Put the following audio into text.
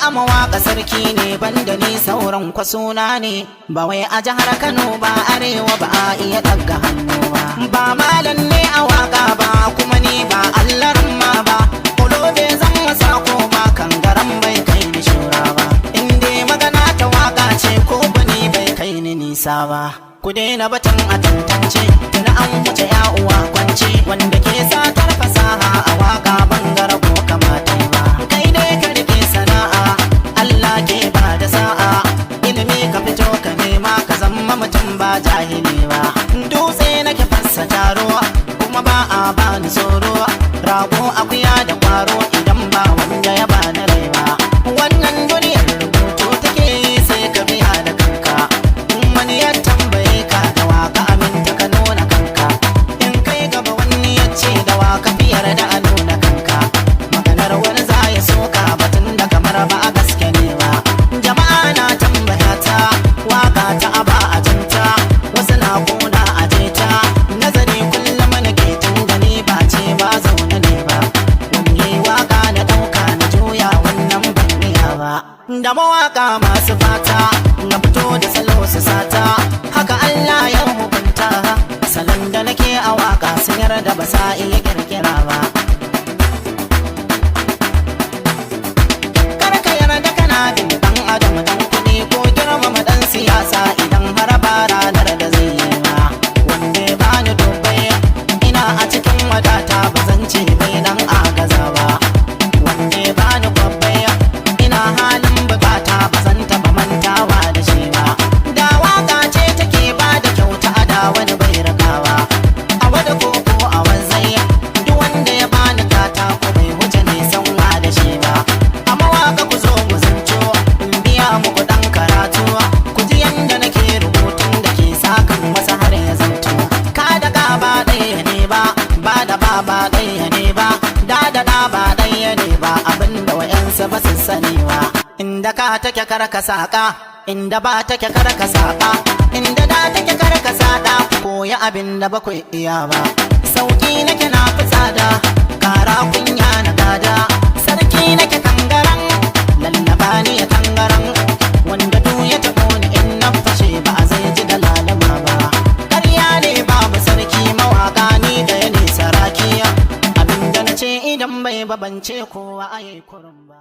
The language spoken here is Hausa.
a mawaka sarki ne banda ni sauran kwasuna ne ba wai a jihar Kano ba arewa ba a iya daga hannu ba malam ne a waka ba kuma ni ba allarin ma ba kulobe zan masa ko ba kangaran bai kai ni shura ba inde magana ta waka ce ko bani bai kai ni nisa ba ku daina batun a tantance tuna an wuce ya uwa kwance wanda ke satar fasaha a waka bangare ko kamata ba kai ne ka rike sana'a Allah ke ba da sa'a ilimi ka fito ka nema ka zama mutum ba jahili ba dutse nake fassa taro kuma ba a bani tsoro rago akuya da kwaro idan ba wanda ya bani rai ba wannan duniyar rubutu take sai ka biya da kanka in wani ya tambaye ka da waka aminta ka nuna kanka in kai gaba wani ya ce da waka biyar da a nuna kanka maganar wani za ya soka batun da kamar ba a gaske ne ba jama'a na tambaya ta waka ta aba a janta wasu na kuna a jeta nazari kullum na ke tun da ni ba ce ba zaune ne ba wani waka na dauka na juya wannan ban iya ba da mawaka masu fata na fito da salo su sata haka Allah ya hukunta salon da nake a waka sun yarda ba sa iya kirkira ba karka yarda kana bin dan adam dan kuɗi ko girmama dan siyasa idan har ba ranar da zai yi ma wanda ya bani dubbai ina a cikin wadata ba zan ce bai dan agaza ba wanda ya bani babbai ina halin bukata ba zan taba mantawa da shi ba da waka ce take ba da kyauta da wani bai rakawa a wada koko a wanzai duk wanda ya bani kata ko bai wuce ne sanwa da shi ba amma waka ku zo mu zanco in biya muku dan karatu ku ji yanda nake rubutun da ke sakan masa har ya zanto ka da ka ba ɗaya ne ba da ba ɗaya ne ba da ba ɗaya ne ba abinda wayansa ba su sani ba inda ka take karka saka inda ba take karka saka inda da take karka sada koyi abinda ba ku iya ba sauki nake na fi tsada kara kunya na gada sarki nake kangaran lallaba ni ya tangaran wanda du ya taɓo ni in na fashe ba a zai ji da lalama ba ƙarya ne babu sarki mawaka ni da ya nisa rakiya abinda na ce idan bai babance kowa a yi kurum ba